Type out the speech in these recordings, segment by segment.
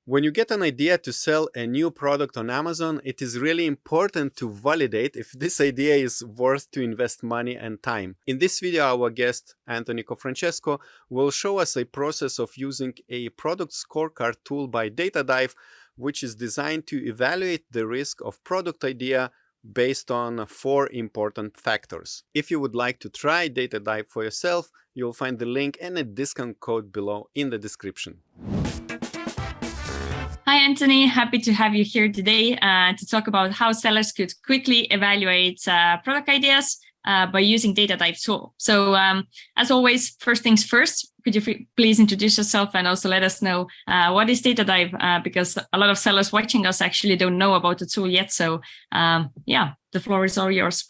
When you get an idea to sell a new product on Amazon, it is really important to validate if this idea is worth to invest money and time. In this video, our guest, Anthony Cofrancesco, will show us a process of using a product scorecard tool by DataDive, which is designed to evaluate the risk of product idea based on 4 important factors. If you would like to try DataDive for yourself, you'll find the link and a discount code below in the description. Hi, Anthony. Happy to have you here today to talk about how sellers could quickly evaluate product ideas by using DataDive tool. So as always, first things first, could you please introduce yourself and also let us know what is DataDive? Because a lot of sellers watching us actually don't know about the tool yet. So yeah, the floor is all yours.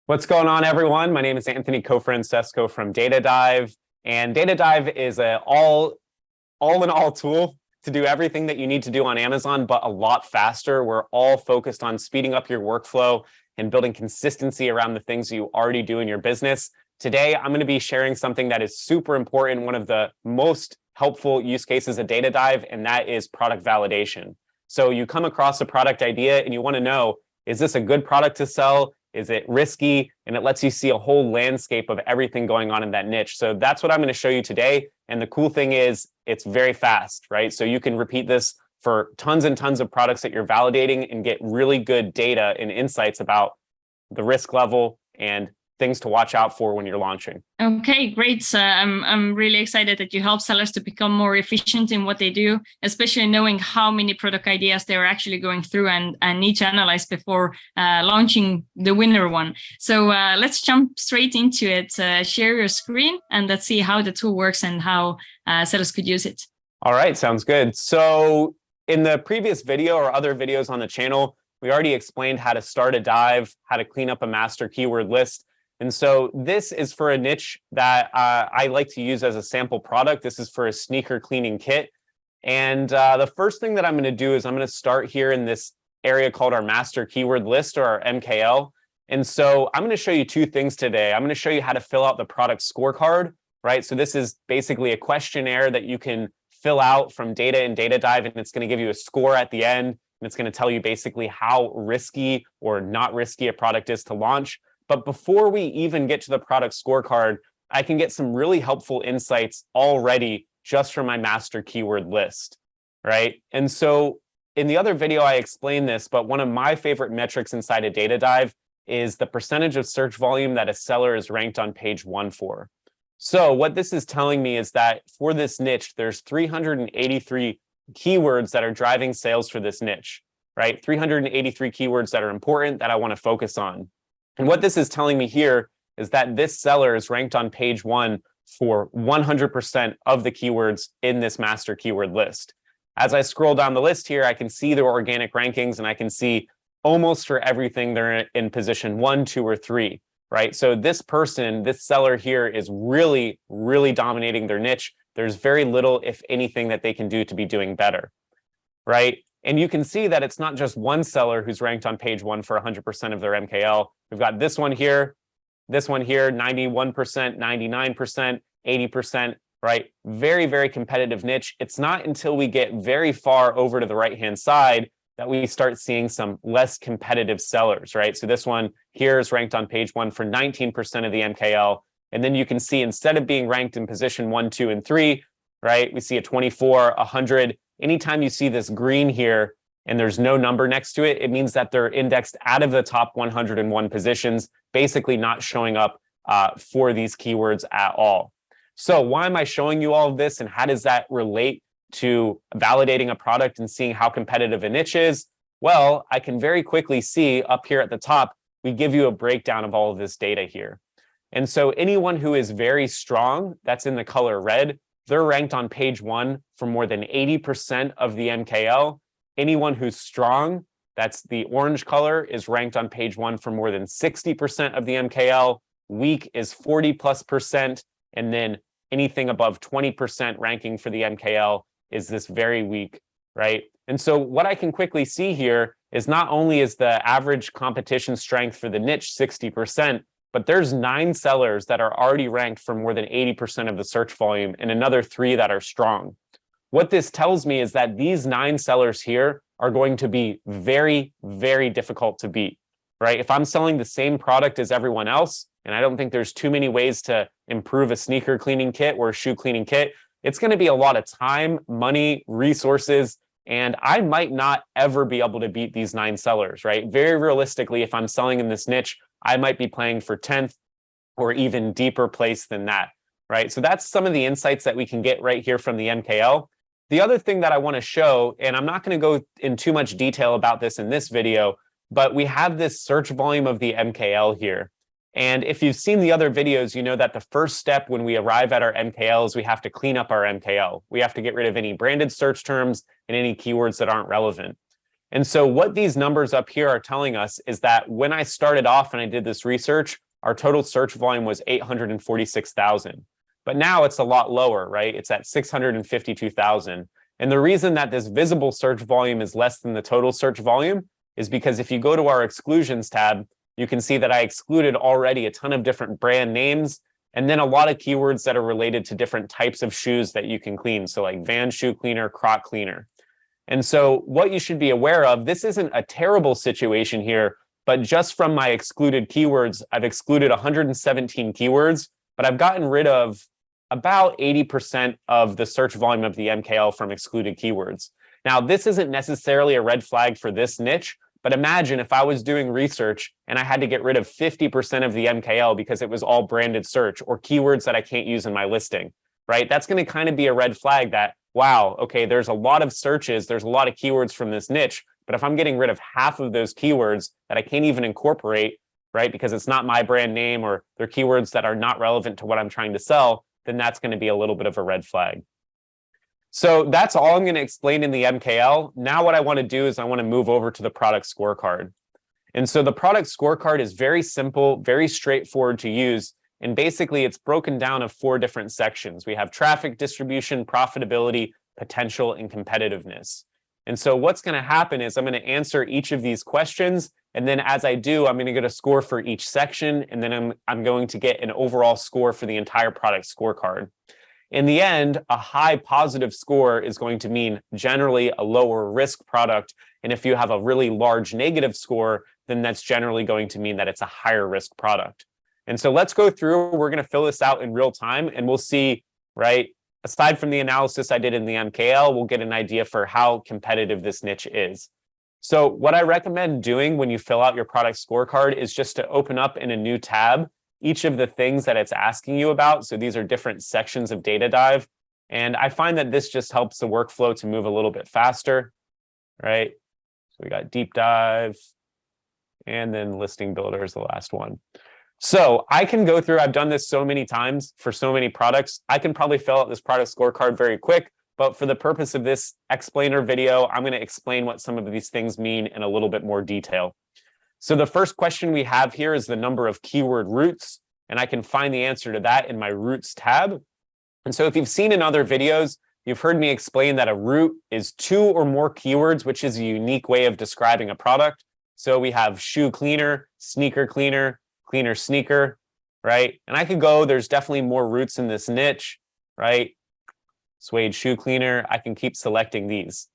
What's going on, everyone? My name is Anthony Cofrancesco from DataDive, and DataDive is an all-in-all tool to do everything that you need to do on Amazon, but a lot faster. We're all focused on speeding up your workflow and building consistency around the things you already do in your business. Today, I'm going to be sharing something that is super important, one of the most helpful use cases of DataDive, and that is product validation. So you come across a product idea and you want to know, is this a good product to sell? Is it risky? And it lets you see a whole landscape of everything going on in that niche. So that's what I'm going to show you today. And the cool thing is it's very fast, right? So you can repeat this for tons and tons of products that you're validating and get really good data and insights about the risk level and things to watch out for when you're launching. Okay, great. So I'm really excited that you help sellers to become more efficient in what they do, especially knowing how many product ideas they're actually going through and need to analyze before launching the winner one. So let's jump straight into it. Share your screen and let's see how the tool works and how sellers could use it. All right, sounds good. So in the previous video or other videos on the channel, we already explained how to start a dive, how to clean up a master keyword list. And so this is for a niche that I like to use as a sample product. This is for a sneaker cleaning kit. And the first thing that I'm going to do is I'm going to start here in this area called our master keyword list, or our MKL. And so I'm going to show you 2 things today. I'm going to show you how to fill out the product scorecard, right? So this is basically a questionnaire that you can fill out from data in DataDive, and it's going to give you a score at the end. And it's going to tell you basically how risky or not risky a product is to launch. But before we even get to the product scorecard, I can get some really helpful insights already just from my master keyword list, right? And so in the other video, I explained this, but one of my favorite metrics inside of DataDive is the percentage of search volume that a seller is ranked on page 1 for. So what this is telling me is that for this niche, there's 383 keywords that are driving sales for this niche, right? 383 keywords that are important that I want to focus on. And what this is telling me here is that this seller is ranked on page 1 for 100% of the keywords in this master keyword list. As I scroll down the list here, I can see their organic rankings, and I can see almost for everything they're in position 1, 2, or 3, right? So this person, this seller here is really, really dominating their niche. There's very little, if anything, that they can do to be doing better, right? And you can see that it's not just one seller who's ranked on page 1 for 100% of their MKL. We've got this one here, 91%, 99%, 80%, right? Very, very competitive niche. It's not until we get very far over to the right-hand side that we start seeing some less competitive sellers, right? So this one here is ranked on page 1 for 19% of the MKL. And then you can see instead of being ranked in position 1, 2, and 3, right, we see a 24, 100. Anytime you see this green here and there's no number next to it, it means that they're indexed out of the top 101 positions, basically not showing up for these keywords at all. So why am I showing you all of this, and how does that relate to validating a product and seeing how competitive a niche is? Well, I can very quickly see up here at the top, we give you a breakdown of all of this data here. And so anyone who is very strong, that's in the color red, they're ranked on page 1 for more than 80% of the MKL. Anyone who's strong, that's the orange color, is ranked on page 1 for more than 60% of the MKL. Weak is 40+%. And then anything above 20% ranking for the MKL is this very weak, right? And so what I can quickly see here is not only is the average competition strength for the niche 60%, but there's 9 sellers that are already ranked for more than 80% of the search volume and another 3 that are strong, what this tells me is that these 9 sellers here are going to be very, very difficult to beat, right? If I'm selling the same product as everyone else, and I don't think there's too many ways to improve a sneaker cleaning kit or a shoe cleaning kit, it's going to be a lot of time, money, resources, and I might not ever be able to beat these 9 sellers, right? Very realistically, if I'm selling in this niche, I might be playing for 10th or even deeper place than that, right? So that's some of the insights that we can get right here from the MKL. The other thing that I want to show, and I'm not going to go in too much detail about this in this video, but we have this search volume of the MKL here. And if you've seen the other videos, you know that the first step when we arrive at our MKL is we have to clean up our MKL. We have to get rid of any branded search terms and any keywords that aren't relevant. And so what these numbers up here are telling us is that when I started off and I did this research, our total search volume was 846,000. But now it's a lot lower, right? It's at 652,000. And the reason that this visible search volume is less than the total search volume is because if you go to our exclusions tab, you can see that I excluded already a ton of different brand names and then a lot of keywords that are related to different types of shoes that you can clean. So like Vans shoe cleaner, Croc cleaner. And so what you should be aware of, this isn't a terrible situation here, but just from my excluded keywords, I've excluded 117 keywords, but I've gotten rid of about 80% of the search volume of the MKL from excluded keywords. Now, this isn't necessarily a red flag for this niche, but imagine if I was doing research and I had to get rid of 50% of the MKL because it was all branded search or keywords that I can't use in my listing, right? That's going to kind of be a red flag that, wow, okay, there's a lot of searches, there's a lot of keywords from this niche, but if I'm getting rid of half of those keywords that I can't even incorporate, right, because it's not my brand name or they're keywords that are not relevant to what I'm trying to sell, then that's going to be a little bit of a red flag. So that's all I'm going to explain in the MKL. Now what I want to do is I want to move over to the product scorecard. And so the product scorecard is very simple, very straightforward to use. And basically it's broken down of 4 different sections. We have traffic distribution, profitability, potential, and competitiveness. And so what's going to happen is I'm going to answer each of these questions. And then as I do, I'm going to get a score for each section. And then I'm going to get an overall score for the entire product scorecard. In the end, a high positive score is going to mean generally a lower risk product. And if you have a really large negative score, then that's generally going to mean that it's a higher risk product. And so let's go through, we're going to fill this out in real time and we'll see, right? Aside from the analysis I did in the MKL, we'll get an idea for how competitive this niche is. So what I recommend doing when you fill out your product scorecard is just to open up in a new tab each of the things that it's asking you about. So these are different sections of Data Dive. And I find that this just helps the workflow to move a little bit faster, right? So we got Deep Dive and then Listing Builder is the last one. So I can go through, I've done this so many times for so many products. I can probably fill out this product scorecard very quick, but for the purpose of this explainer video, I'm going to explain what some of these things mean in a little bit more detail. So the first question we have here is the number of keyword routes, and I can find the answer to that in my routes tab. And so if you've seen in other videos, you've heard me explain that a route is 2 or more keywords, which is a unique way of describing a product. So we have shoe cleaner, sneaker cleaner, cleaner sneaker, right? And I could go, there's definitely more routes in this niche, right? Suede shoe cleaner, I can keep selecting these.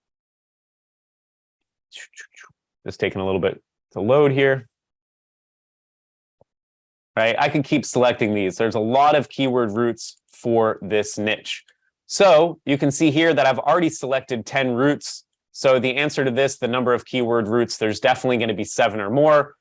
Just taking a little bit to load here, right? I can keep selecting these. There's a lot of keyword routes for this niche. So you can see here that I've already selected 10 routes. So the answer to this, the number of keyword routes, there's definitely going to be 7 or more.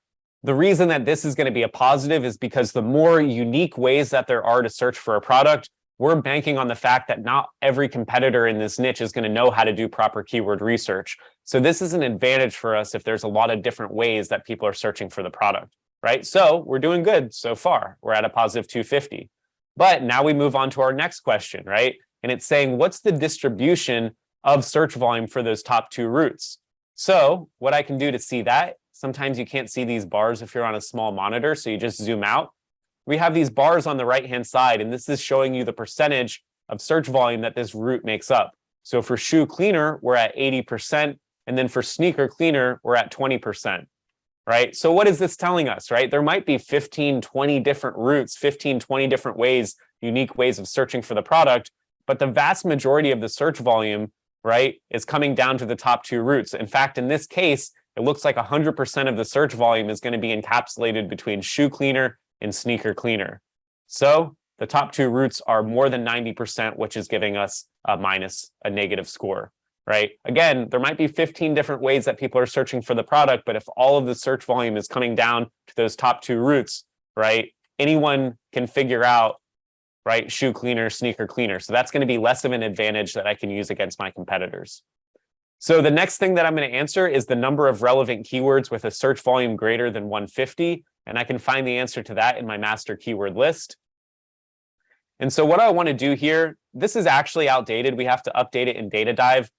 The reason that this is going to be a positive is because the more unique ways that there are to search for a product, we're banking on the fact that not every competitor in this niche is going to know how to do proper keyword research. So this is an advantage for us if there's a lot of different ways that people are searching for the product, right? So we're doing good so far. We're at a positive 250. But now we move on to our next question, right? And it's saying, what's the distribution of search volume for those top 2 routes? So what I can do to see that, sometimes you can't see these bars if you're on a small monitor, so you just zoom out. We have these bars on the right-hand side, and this is showing you the percentage of search volume that this route makes up. So for shoe cleaner, we're at 80%, and then for sneaker cleaner, we're at 20%, right? So what is this telling us, right? There might be 15, 20 different routes, 15, 20 different ways, unique ways of searching for the product, but the vast majority of the search volume, right, is coming down to the top two roots. In fact, in this case, it looks like 100% of the search volume is going to be encapsulated between shoe cleaner and sneaker cleaner. So the top two roots are more than 90%, which is giving us a negative score, right? Again, there might be 15 different ways that people are searching for the product, but if all of the search volume is coming down to those top two roots, right, anyone can figure out, right, shoe cleaner, sneaker cleaner. So that's going to be less of an advantage that I can use against my competitors. So the next thing that I'm going to answer is the number of relevant keywords with a search volume greater than 150. And I can find the answer to that in my master keyword list. And so what I want to do here, this is actually outdated. We have to update it in DataDive.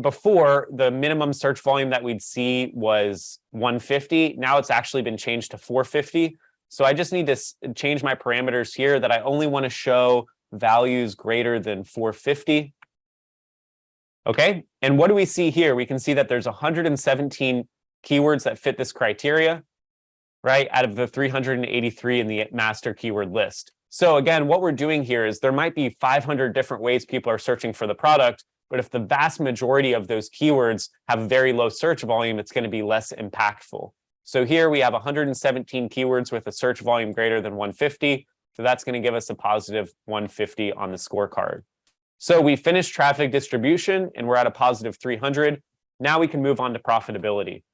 Before, the minimum search volume that we'd see was 150. Now it's actually been changed to 450. So I just need to change my parameters here that I only want to show values greater than 450. Okay, and what do we see here? We can see that there's 117 keywords that fit this criteria, right, out of the 383 in the master keyword list. So again, what we're doing here is there might be 500 different ways people are searching for the product, but if the vast majority of those keywords have very low search volume, it's going to be less impactful. So here we have 117 keywords with a search volume greater than 150. So that's going to give us a positive 150 on the scorecard. So we finished traffic distribution and we're at a positive 300. Now we can move on to profitability.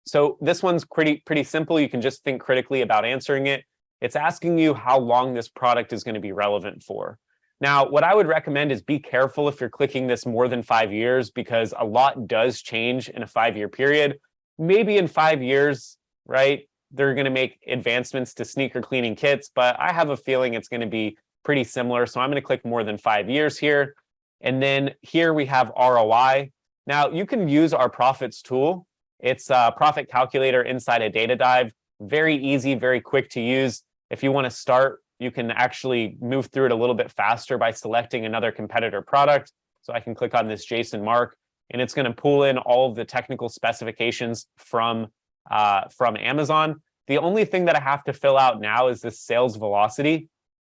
So this one's pretty simple. You can just think critically about answering it. It's asking you how long this product is going to be relevant for. Now, what I would recommend is be careful if you're clicking this more than 5 years, because a lot does change in a 5-year period. Maybe in 5 years, right, they're going to make advancements to sneaker cleaning kits, but I have a feeling it's going to be pretty similar. So I'm going to click more than 5 years here. And then here we have ROI. Now you can use our profits tool. It's a profit calculator inside a DataDive. Very easy, very quick to use. If you want to start, you can actually move through it a little bit faster by selecting another competitor product. So I can click on this Jason Mark, and it's going to pull in all of the technical specifications from Amazon. The only thing that I have to fill out now is this sales velocity.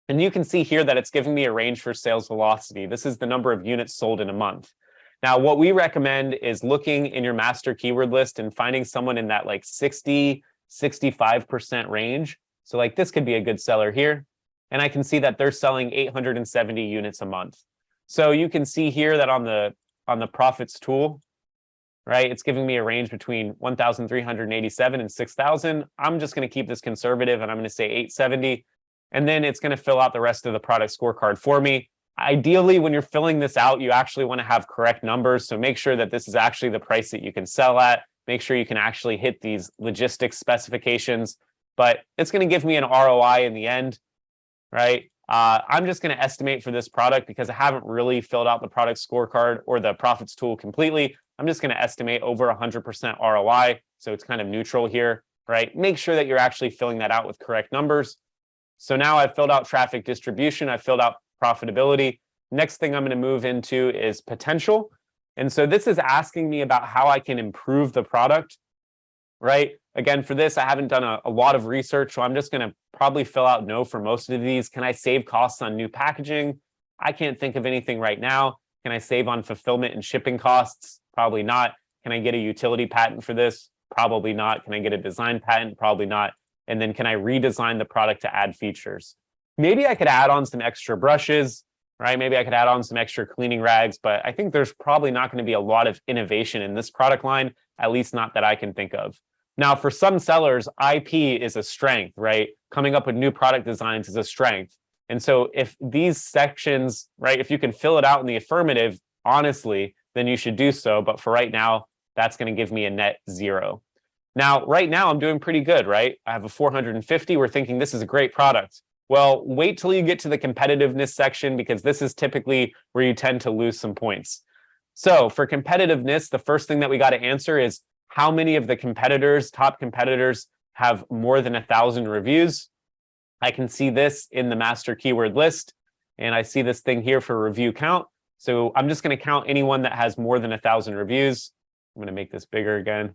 And you can see here that it's giving me a range for sales velocity. This is the number of units sold in a month. Now, what we recommend is looking in your master keyword list and finding someone in that like 60, 65% range. So like this could be a good seller here. And I can see that they're selling 870 units a month. So you can see here that on the profits tool, right, it's giving me a range between 1,387 and 6,000. I'm just going to keep this conservative and I'm going to say 870. And then it's going to fill out the rest of the product scorecard for me. Ideally, when you're filling this out, you actually want to have correct numbers. So make sure that this is actually the price that you can sell at. Make sure you can actually hit these logistics specifications. But it's going to give me an ROI in the end, right? I'm just going to estimate for this product because I haven't really filled out the product scorecard or the profits tool completely. I'm just going to estimate over 100% ROI. So it's kind of neutral here, right? Make sure that you're actually filling that out with correct numbers. So now I've filled out traffic distribution, I've filled out profitability. Next thing I'm going to move into is potential. And so this is asking me about how I can improve the product, right? Again, for this, I haven't done a lot of research, so I'm just going to probably fill out no for most of these. Can I save costs on new packaging? I can't think of anything right now. Can I save on fulfillment and shipping costs? Probably not. Can I get a utility patent for this? Probably not. Can I get a design patent? Probably not. And then can I redesign the product to add features? Maybe I could add on some extra brushes, right? Maybe I could add on some extra cleaning rags, but I think there's probably not going to be a lot of innovation in this product line, at least not that I can think of. Now, for some sellers, IP is a strength, right? Coming up with new product designs is a strength. And so if these sections, right, if you can fill it out in the affirmative, honestly, then you should do so. But for right now, that's going to give me a net 0. Now, right now, I'm doing pretty good, right? I have a 450. We're thinking this is a great product. Well, wait till you get to the competitiveness section, because this is typically where you tend to lose some points. So for competitiveness, the first thing that we got to answer is how many of the competitors, top competitors, have more than 1,000 reviews. I can see this in the master keyword list, and I see this thing here for review count. So I'm just going to count anyone that has more than 1,000 reviews. I'm going to make this bigger again.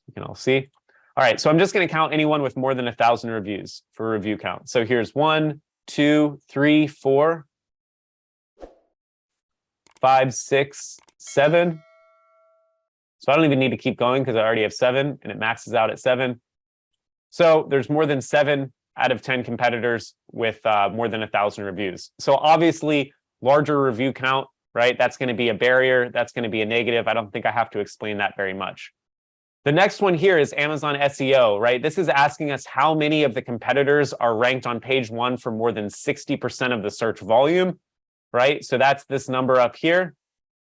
You can all see. All right, so I'm just going to count anyone with more than 1,000 reviews for review count. So here's 1, 2, 3, 4. 5, 6, 7. So I don't even need to keep going because I already have 7 and it maxes out at 7. So there's more than 7 out of 10 competitors with more than 1,000 reviews. So obviously, larger review count, right? That's going to be a barrier. That's going to be a negative. I don't think I have to explain that very much. The next one here is Amazon SEO, right? This is asking us how many of the competitors are ranked on page 1 for more than 60% of the search volume, right? So that's this number up here,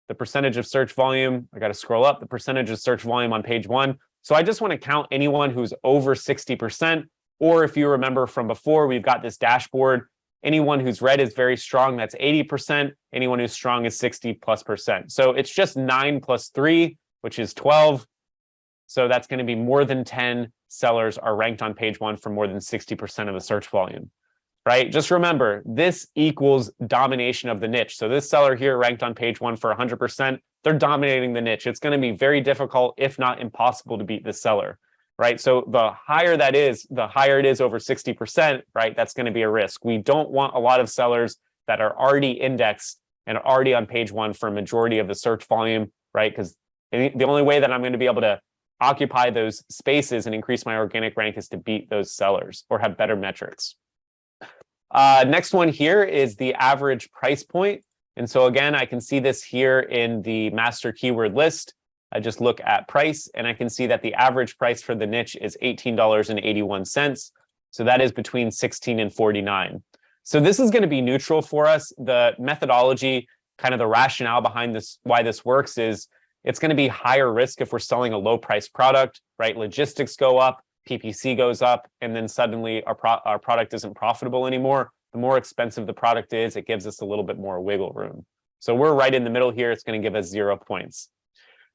the percentage of search volume. I got to scroll up, the percentage of search volume on page 1. So I just want to count anyone who's over 60%, or if you remember from before, we've got this dashboard. Anyone who's red is very strong, that's 80%. Anyone who's strong is 60+%. So it's just 9 plus 3, which is 12. So that's going to be more than 10 sellers are ranked on page 1 for more than 60% of the search volume, right? Just remember, this equals domination of the niche. So this seller here ranked on page 1 for 100%, they're dominating the niche. It's going to be very difficult, if not impossible, to beat this seller, right? So the higher that is, the higher it is over 60%, right? That's going to be a risk. We don't want a lot of sellers that are already indexed and are already on page 1 for a majority of the search volume, right? Because the only way that I'm going to be able to occupy those spaces and increase my organic rank is to beat those sellers or have better metrics. Next one here is the average price point. And so again, I can see this here in the master keyword list. I just look at price and I can see that the average price for the niche is $18.81. So that is between 16 and 49. So this is going to be neutral for us. The methodology, kind of the rationale behind this, why this works is it's going to be higher risk if we're selling a low price product, right? Logistics go up, PPC goes up, and then suddenly our product isn't profitable anymore. The more expensive the product is, it gives us a little bit more wiggle room. So we're right in the middle here. It's going to give us 0 points.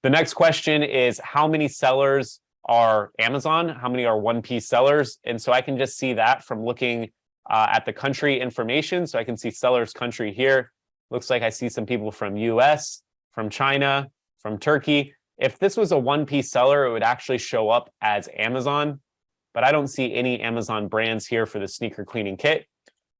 The next question is how many sellers are Amazon? How many are 1P sellers? And so I can just see that from looking at the country information. So I can see sellers country here. Looks like I see some people from US, from China, from Turkey. If this was a 1P seller, it would actually show up as Amazon, but I don't see any Amazon brands here for the sneaker cleaning kit.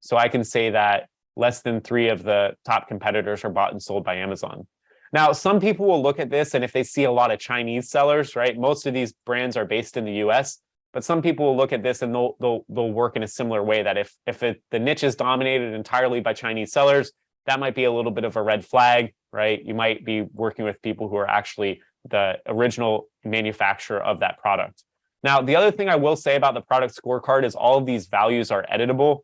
So I can say that less than 3 of the top competitors are bought and sold by Amazon. Now, some people will look at this, and if they see a lot of Chinese sellers, right, most of these brands are based in the US, but some people will look at this and they'll work in a similar way, that if the niche is dominated entirely by Chinese sellers, that might be a little bit of a red flag, right? You might be working with people who are actually the original manufacturer of that product. Now, the other thing I will say about the product scorecard is all of these values are editable.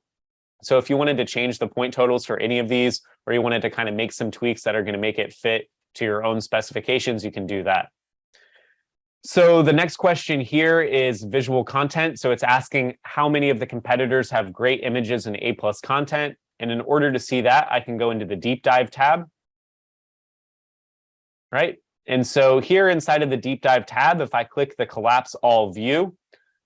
So if you wanted to change the point totals for any of these, or you wanted to kind of make some tweaks that are going to make it fit to your own specifications, you can do that. So the next question here is visual content. So it's asking how many of the competitors have great images and A+ content. And in order to see that, I can go into the deep dive tab, right? And so here inside of the deep dive tab, if I click the collapse all view,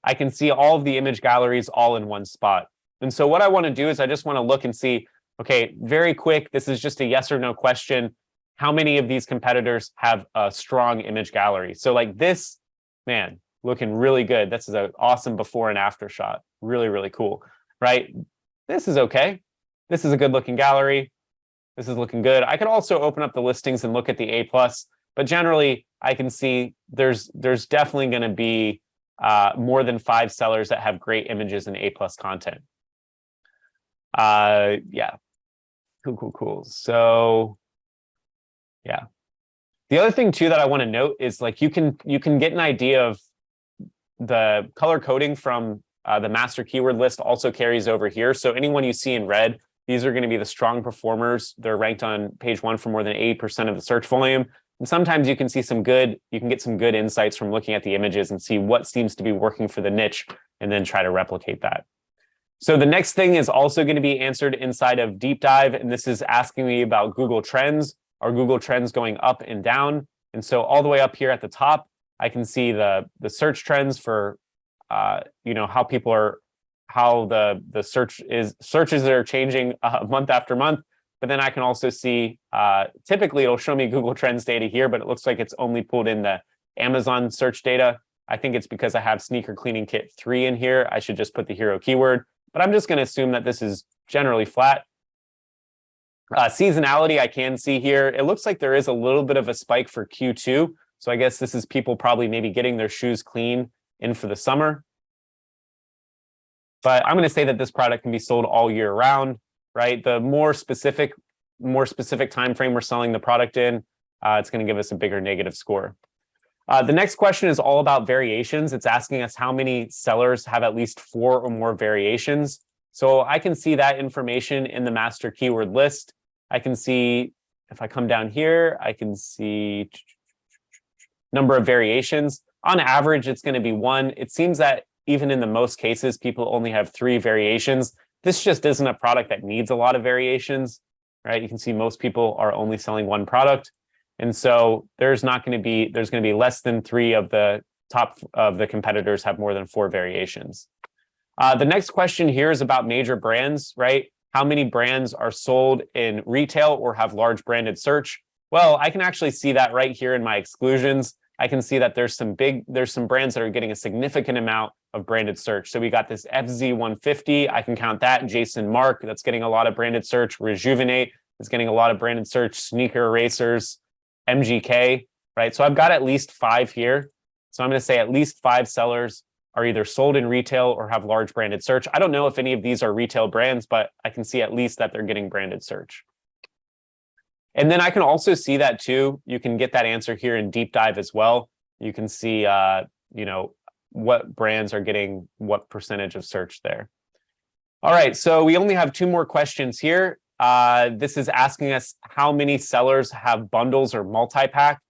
I can see all of the image galleries all in one spot. And so what I want to do is I just want to look and see, okay, very quick, this is just a yes or no question. How many of these competitors have a strong image gallery? So like this, man, looking really good. This is an awesome before and after shot. Really, really cool, right? This is okay. This is a good looking gallery. This is looking good. I could also open up the listings and look at the A+, but generally I can see there's definitely going to be more than 5 sellers that have great images and A+ content. Yeah, cool. So yeah, the other thing too that I want to note is like you can get an idea of the color coding from the master keyword list also carries over here. So anyone you see in red, these are going to be the strong performers. They're ranked on page 1 for more than 80% of the search volume. And sometimes you can get some good insights from looking at the images and see what seems to be working for the niche and then try to replicate that. So the next thing is also going to be answered inside of deep dive. And this is asking me about Google Trends. Are Google Trends going up and down? And so all the way up here at the top, I can see the search trends for, how people are, how the searches are changing month after month. But then I can also see, typically it'll show me Google Trends data here, but it looks like it's only pulled in the Amazon search data. I think it's because I have Sneaker Cleaning Kit 3 in here. I should just put the hero keyword, but I'm just going to assume that this is generally flat. Seasonality, I can see here. It looks like there is a little bit of a spike for Q2. So I guess this is people probably maybe getting their shoes clean in for the summer. But I'm going to say that this product can be sold all year round, right? The more specific time frame we're selling the product in, it's going to give us a bigger negative score. The next question is all about variations. It's asking us how many sellers have at least 4 or more variations. So I can see that information in the master keyword list. I can see, if I come down here, I can see number of variations. On average, it's going to be 1. It seems that even in the most cases, people only have 3 variations. This just isn't a product that needs a lot of variations, right? You can see most people are only selling 1 product. And so there's going to be less than 3 of the top of the competitors have more than 4 variations. The next question here is about major brands, right? How many brands are sold in retail or have large branded search? Well, I can actually see that right here in my exclusions. I can see that there's some brands that are getting a significant amount of branded search. So we got this FZ150, I can count that. Jason Mark, that's getting a lot of branded search. Rejuvenate is getting a lot of branded search. Sneaker Erasers, MGK, right? So I've got at least 5 here. So I'm going to say at least 5 sellers are either sold in retail or have large branded search. I don't know if any of these are retail brands, but I can see at least that they're getting branded search. And then I can also see that too. You can get that answer here in Deep Dive as well. You can see, what brands are getting what percentage of search there. All right, so we only have 2 more questions here. This is asking us how many sellers have bundles or multi-pack.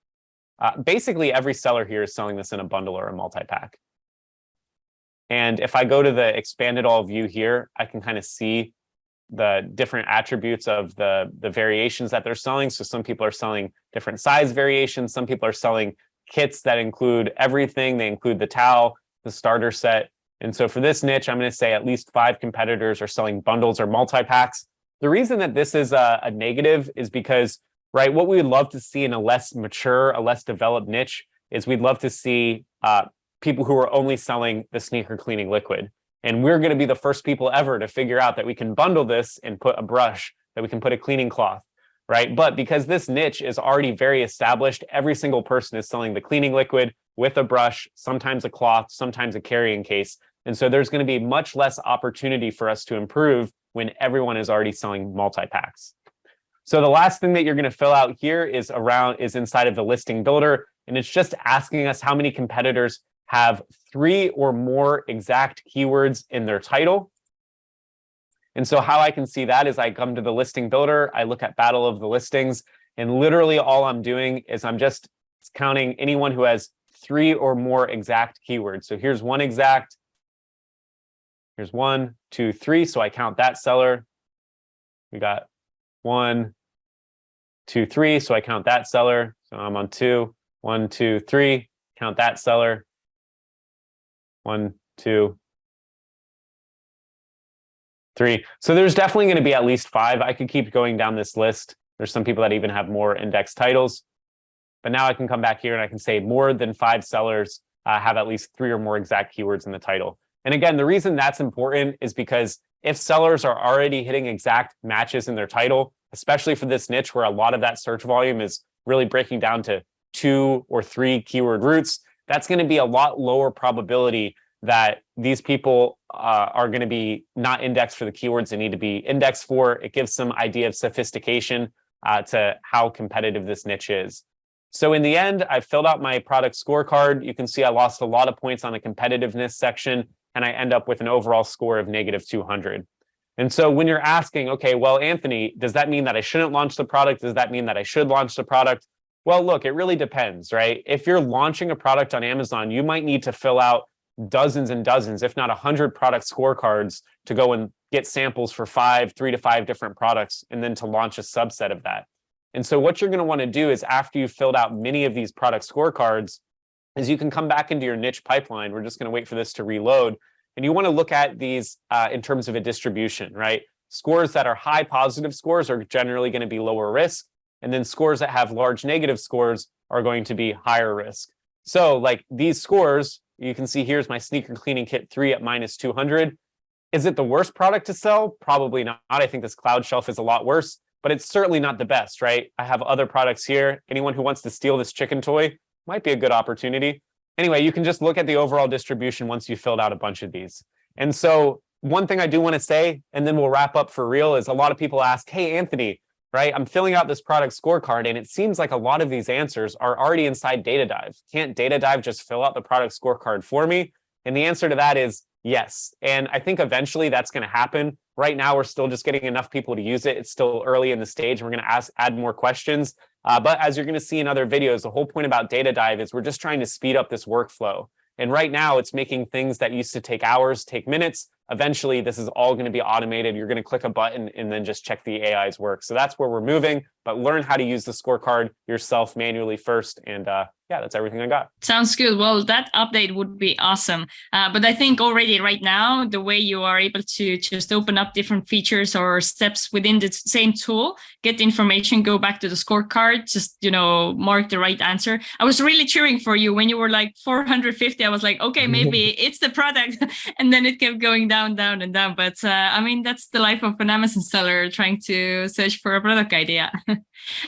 Basically, every seller here is selling this in a bundle or a multi-pack. And if I go to the expanded all view here, I can kind of see the different attributes of the variations that they're selling. So some people are selling different size variations. Some people are selling kits that include everything. They include the towel, the starter set. And so for this niche, I'm going to say at least 5 competitors are selling bundles or multi-packs. The reason that this is a negative is because, right, what we would love to see in a less mature, a less developed niche is we'd love to see people who are only selling the sneaker cleaning liquid. And we're going to be the first people ever to figure out that we can bundle this and put a brush, that we can put a cleaning cloth, right? But because this niche is already very established, every single person is selling the cleaning liquid with a brush, sometimes a cloth, sometimes a carrying case. And so there's going to be much less opportunity for us to improve when everyone is already selling multi-packs. So the last thing that you're going to fill out here is inside of the listing builder. And it's just asking us how many competitors have 3 or more exact keywords in their title. And so how I can see that is I come to the listing builder, I look at Battle of the Listings, and literally all I'm doing is I'm just counting anyone who has 3 or more exact keywords. So here's 1 exact. Here's 1, 2, 3. So I count that seller. We got 1, 2, 3. So I count that seller. So I'm on 2, 1, 2, 3. Count that seller. 1, 2, 3. So there's definitely going to be at least 5. I could keep going down this list. There's some people that even have more index titles. But now I can come back here and I can say more than 5 sellers have at least 3 or more exact keywords in the title. And again, the reason that's important is because if sellers are already hitting exact matches in their title, especially for this niche where a lot of that search volume is really breaking down to 2 or 3 keyword roots, that's going to be a lot lower probability that these people are going to be not indexed for the keywords they need to be indexed for. It gives some idea of sophistication to how competitive this niche is. So in the end, I filled out my product scorecard. You can see I lost a lot of points on the competitiveness section, and I end up with an overall score of -200. And so when you're asking, okay, well, Anthony, does that mean that I shouldn't launch the product? Does that mean that I should launch the product? Well, look, it really depends, right? If you're launching a product on Amazon, you might need to fill out dozens and dozens, if not 100 product scorecards to go and get samples for 3 to 5 different products, and then to launch a subset of that. And so what you're going to want to do is after you've filled out many of these product scorecards is you can come back into your niche pipeline. We're just going to wait for this to reload. And you want to look at these in terms of a distribution, right? Scores that are high positive scores are generally going to be lower risk. And then scores that have large negative scores are going to be higher risk. So like these scores, you can see here's my sneaker cleaning kit 3 at -200. Is it the worst product to sell? Probably not. I think this Cloud Shelf is a lot worse. but it's certainly not the best, right? I have other products here. Anyone who wants to steal this chicken toy might be a good opportunity. Anyway, you can just look at the overall distribution once you've filled out a bunch of these. And so one thing I do want to say, and then we'll wrap up for real, is a lot of people ask, hey, Anthony, right? I'm filling out this product scorecard, and it seems like a lot of these answers are already inside DataDive. Can't DataDive just fill out the product scorecard for me? And the answer to that is yes. And I think eventually that's going to happen. Right now, we're still just getting enough people to use it. It's still early in the stage. We're going to add more questions. But as you're going to see in other videos, the whole point about DataDive is we're just trying to speed up this workflow. And right now, it's making things that used to take hours take minutes. Eventually, this is all going to be automated. You're going to click a button and then just check the AI's work. So that's where we're moving. But learn how to use the scorecard yourself manually first. And yeah, that's everything I got. Sounds good. Well, that update would be awesome. But I think already right now, the way you are able to just open up different features or steps within the same tool, get the information, go back to the scorecard, just, mark the right answer. I was really cheering for you when you were like 450. I was like, okay, maybe it's the product. And then it kept going down, down, and down. But I mean, that's the life of an Amazon seller trying to search for a product idea.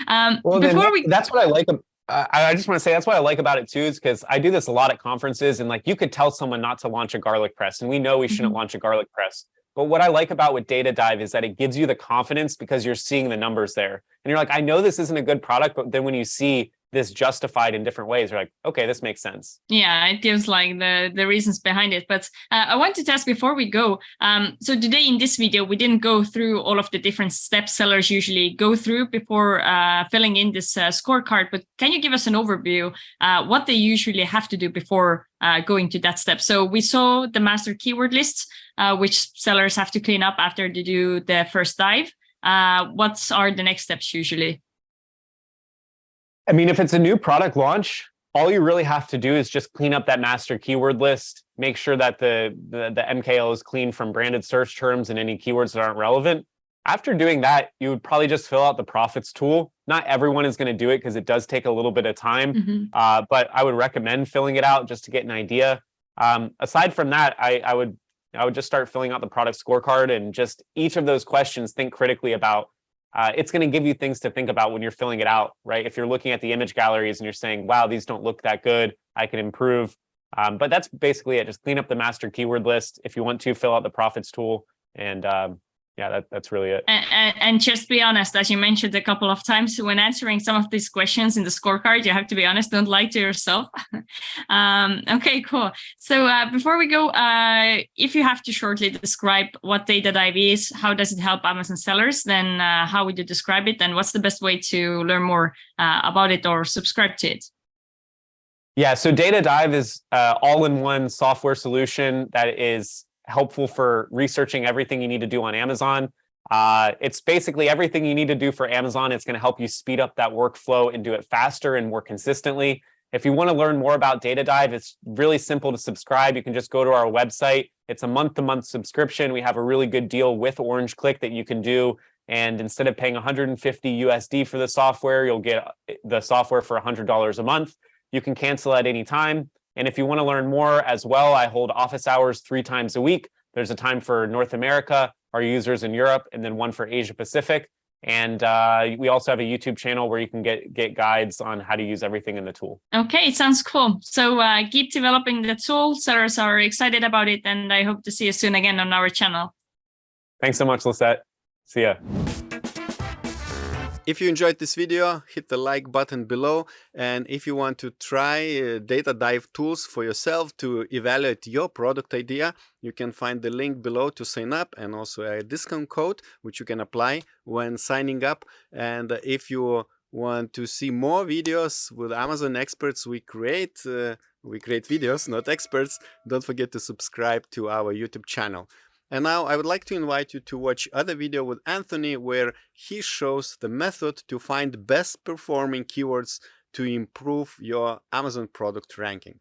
That's what I like. I just want to say that's what I like about it too, is because I do this a lot at conferences, and like you could tell someone not to launch a garlic press, and we know we shouldn't launch a garlic press. But what I like about with DataDive is that it gives you the confidence because you're seeing the numbers there. And you're like, I know this isn't a good product, but then when you see this justified in different ways, you're like, okay, this makes sense. Yeah, it gives like the reasons behind it. But I wanted to ask before we go, so today in this video, we didn't go through all of the different steps sellers usually go through before filling in this scorecard. But can you give us an overview what they usually have to do before going to that step? So we saw the master keyword lists, which sellers have to clean up after they do the first dive. What are the next steps usually? I mean, if it's a new product launch, all you really have to do is just clean up that master keyword list, make sure that the MKL is clean from branded search terms and any keywords that aren't relevant. After doing that, you would probably just fill out the profits tool. Not everyone is going to do it because it does take a little bit of time, but I would recommend filling it out just to get an idea. Aside from that, I would just start filling out the product scorecard, and just each of those questions, think critically about. It's going to give you things to think about when you're filling it out, right? If you're looking at the image galleries and you're saying, wow, these don't look that good, I can improve. But that's basically it. Just clean up the master keyword list. If you want to, fill out the profits tool. And yeah, that's really it. And just be honest, as you mentioned a couple of times, when answering some of these questions in the scorecard, you have to be honest. Don't lie to yourself. Okay, cool. So before we go, if you have to shortly describe what DataDive is, how does it help Amazon sellers, then how would you describe it? And what's the best way to learn more about it or subscribe to it? Yeah, so DataDive is all-in-one software solution that is helpful for researching everything you need to do on Amazon. It's basically everything you need to do for Amazon. It's going to help you speed up that workflow and do it faster and more consistently. If you want to learn more about DataDive, it's really simple to subscribe. You can just go to our website. It's a month-to-month subscription. We have a really good deal with OrangeClick that you can do. And instead of paying 150 USD for the software, you'll get the software for $100 a month. You can cancel at any time. And if you want to learn more as well, I hold office hours 3 times a week. There's a time for North America, our users in Europe, and then one for Asia Pacific. And we also have a YouTube channel where you can get guides on how to use everything in the tool. Okay, sounds cool. So keep developing the tool. Sellers are excited about it, and I hope to see you soon again on our channel. Thanks so much, Lisette. See ya. If you enjoyed this video, hit the like button below. And if you want to try DataDive tools for yourself to evaluate your product idea, you can find the link below to sign up, and also a discount code which you can apply when signing up. And if you want to see more videos with Amazon experts, we create videos, not experts. Don't forget to subscribe to our YouTube channel. And now I would like to invite you to watch other video with Anthony where he shows the method to find best performing keywords to improve your Amazon product ranking.